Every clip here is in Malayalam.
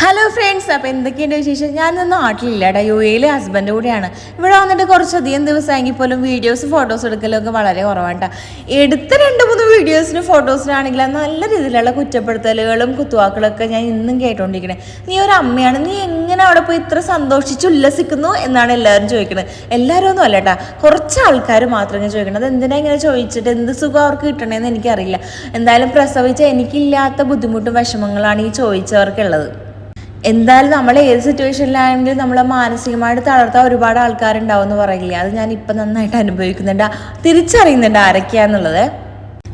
ഹലോ ഫ്രണ്ട്സ്, അപ്പോൾ എന്തൊക്കെയുണ്ട് വിശേഷം? ഞാനൊന്നും നാട്ടിലില്ല, യു എയിൽ ഹസ്ബൻഡ് കൂടെയാണ്. ഇവിടെ വന്നിട്ട് കുറച്ചധികം ദിവസമെങ്കിൽ പോലും വീഡിയോസ് ഫോട്ടോസ് എടുക്കലൊക്കെ വളരെ കുറവാണ് കേട്ടോ. എടുത്ത 2-3 വീഡിയോസിനും ഫോട്ടോസിനാണെങ്കിൽ നല്ല രീതിയിലുള്ള കുറ്റപ്പെടുത്തലുകളും കുത്തുവാക്കുകളൊക്കെ ഞാൻ ഇന്നും കേട്ടോണ്ടിരിക്കണേ. നീ ഒരു അമ്മയാണ്, നീ എങ്ങനെ അവിടെ പോയി ഇത്ര സന്തോഷിച്ച് ഉല്ലസിക്കുന്നു എന്നാണ് എല്ലാവരും ചോദിക്കുന്നത്. എല്ലാവരും ഒന്നും അല്ല കേട്ടോ, കുറച്ച് ആൾക്കാർ മാത്രമേ ചോദിക്കണം. അത് എന്തിനാ ഇങ്ങനെ ചോദിച്ചിട്ട് എന്ത് സുഖം അവർക്ക് കിട്ടണമെന്ന് എനിക്കറിയില്ല. എന്തായാലും പ്രസവിച്ച എനിക്കില്ലാത്ത ബുദ്ധിമുട്ടും വിഷമങ്ങളാണ് ഈ ചോദിച്ചവർക്കുള്ളത്. എന്തായാലും നമ്മൾ ഏത് സിറ്റുവേഷനിലാണെങ്കിലും നമ്മളെ മാനസികമായിട്ട് തളർത്താൻ ഒരുപാട് ആൾക്കാരുണ്ടാവും എന്ന് പറയില്ലേ, അത് ഞാൻ ഇപ്പം നന്നായിട്ട് അനുഭവിക്കുന്നുണ്ട്, തിരിച്ചറിയുന്നുണ്ട് ആരൊക്കെയാന്നുള്ളത്.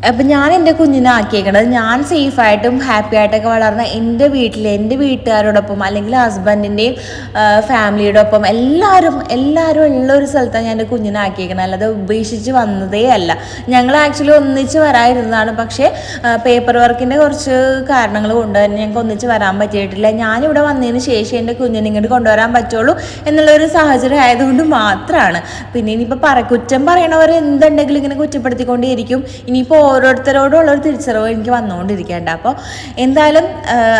അപ്പം ഞാൻ എൻ്റെ കുഞ്ഞിനെ ആക്കിയേക്കണത് ഞാൻ സേഫായിട്ടും ഹാപ്പി ആയിട്ടൊക്കെ വളർന്ന എൻ്റെ വീട്ടിൽ എൻ്റെ വീട്ടുകാരോടൊപ്പം അല്ലെങ്കിൽ ഹസ്ബൻഡിൻ്റെയും ഫാമിലിയുടെ ഒപ്പം എല്ലാവരും ഉള്ള ഒരു സ്ഥലത്താണ് ഞാൻ എൻ്റെ കുഞ്ഞിനെ ആക്കിയേക്കണത്. അല്ലാതെ ഉപേക്ഷിച്ച് വന്നതേ അല്ല. ഞങ്ങൾ ആക്ച്വലി ഒന്നിച്ച് വരാതിരുന്നതാണ്, പക്ഷേ പേപ്പർ വർക്കിൻ്റെ കുറച്ച് കാരണങ്ങൾ കൊണ്ട് തന്നെ ഞങ്ങൾക്ക് ഒന്നിച്ച് വരാൻ പറ്റിയിട്ടില്ല. ഞാനിവിടെ വന്നതിന് ശേഷം എൻ്റെ കുഞ്ഞിനെ ഇങ്ങോട്ട് കൊണ്ടുവരാൻ പറ്റുള്ളൂ എന്നുള്ളൊരു സാഹചര്യം ആയതുകൊണ്ട് മാത്രമാണ്. പിന്നെ ഇനിയിപ്പോൾ കുറ്റം പറയണവർ എന്തുണ്ടെങ്കിലും ഇങ്ങനെ കുറ്റപ്പെടുത്തിക്കൊണ്ടേയിരിക്കും. ഇനിയിപ്പോൾ ഓരോരുത്തരോടുള്ളൊരു തിരിച്ചറിവ് എനിക്ക് വന്നുകൊണ്ടിരിക്കേണ്ട. അപ്പോൾ എന്തായാലും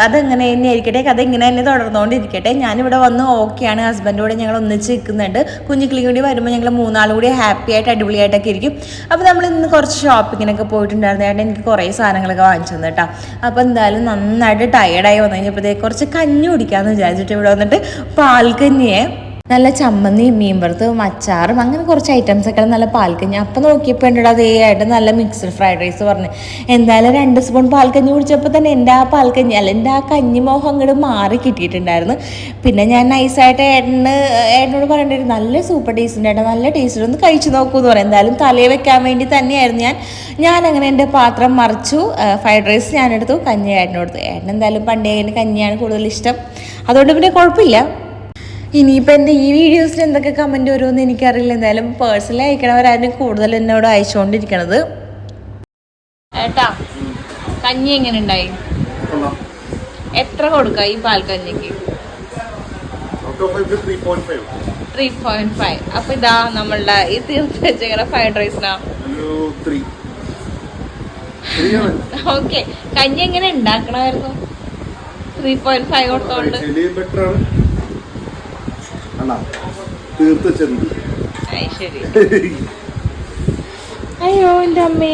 അതെങ്ങനെ തന്നെ ആയിരിക്കട്ടെ, കഥ ഇങ്ങനെ തന്നെ തുടർന്നുകൊണ്ടിരിക്കട്ടെ. ഞാനിവിടെ വന്ന് ഓക്കെയാണ്, ഹസ്ബൻഡോടെ ഞങ്ങൾ ഒന്നിച്ച് നിൽക്കുന്നുണ്ട്. കുഞ്ഞിക്കിളി കൂടി വരുമ്പോൾ ഞങ്ങൾ 3 കൂടി ഹാപ്പി ആയിട്ട് അടിപൊളിയായിട്ടൊക്കെ ഇരിക്കും. അപ്പോൾ നമ്മൾ ഇന്ന് കുറച്ച് ഷോപ്പിങ്ങിനൊക്കെ പോയിട്ടുണ്ടായിരുന്നു. ഏട്ടൻ എനിക്ക് കുറേ സാധനങ്ങളൊക്കെ വാങ്ങിച്ചു തന്നു കേട്ടോ. അപ്പോൾ എന്തായാലും നന്നായിട്ട് ടയേർഡായി വന്നു കഴിഞ്ഞപ്പോഴത്തേക്ക് കുറച്ച് കഞ്ഞി കുടിക്കാമെന്ന് വിചാരിച്ചിട്ട് ഇവിടെ വന്നിട്ട് പാൽക്കഞ്ഞിയെ നല്ല ചമ്മന്തിയും മീൻ വറുത്തും അച്ചാറും അങ്ങനെ കുറച്ച് ഐറ്റംസൊക്കെ നല്ല പാൽക്കഞ്ഞി. അപ്പം നോക്കിയപ്പോൾ എൻ്റെ അതേ ആയിട്ട് നല്ല മിക്സ്ഡ് ഫ്രൈഡ് റൈസ് പറഞ്ഞു. എന്തായാലും 2 സ്പൂൺ പാൽക്കഞ്ഞി കുടിച്ചപ്പോൾ തന്നെ എൻ്റെ ആ പാൽക്കഞ്ഞി അല്ല എൻ്റെ ആ കഞ്ഞിമോഹം അങ്ങോട്ട് മാറി കിട്ടിയിട്ടുണ്ടായിരുന്നു. പിന്നെ ഞാൻ നൈസായിട്ട് ഏട്ടനോട് പറയേണ്ടി നല്ല സൂപ്പർ ടേസ്റ്റ് ഏട്ടാ, നല്ല ടേസ്റ്റ്, ഒന്ന് കഴിച്ചു നോക്കൂ എന്ന് പറയും. എന്തായാലും തലയിൽ വെക്കാൻ വേണ്ടി തന്നെയായിരുന്നു ഞാൻ അങ്ങനെ എൻ്റെ പാത്രം മറിച്ചു. ഫ്രൈഡ് റൈസ് ഞാനെടുത്തു, കഞ്ഞി ഏട്ടനെടുത്തു. ഏട്ടൻ എന്തായാലും പണ്ടേ കഞ്ഞിയാണ് കൂടുതൽ ഇഷ്ടം, അതുകൊണ്ട് പിന്നെ കുഴപ്പമില്ല. ഇനിയിപ്പോൾ എൻ്റെ ഈ വീഡിയോസിൽ എന്തൊക്കെ കമൻറ്റ് വരുമെന്ന് എനിക്കറിയില്ല. എന്തായാലും പേഴ്സണലി അയക്കണവരായിരുന്നു കൂടുതൽ എന്നോട് അയച്ചുകൊണ്ടിരിക്കണത്. ഏട്ടാ, കഞ്ഞി എങ്ങനെ ഉണ്ടായി? എത്ര കൊടുക്കാം ഈ പാൽക്കഞ്ഞിക്ക്? 3.5. അപ്പൊ ഇതാ നമ്മളുടെ ഈ തീർത്ത് വെച്ചിങ്ങനെ ഫ്രൈഡ് റൈസിനാ ഓക്കെ. കഞ്ഞി എങ്ങനെ ഉണ്ടാക്കണമായിരുന്നു? 3.5 കൊടുത്തോണ്ട് ശരി. അയ്യോ എൻ്റെ അമ്മേ.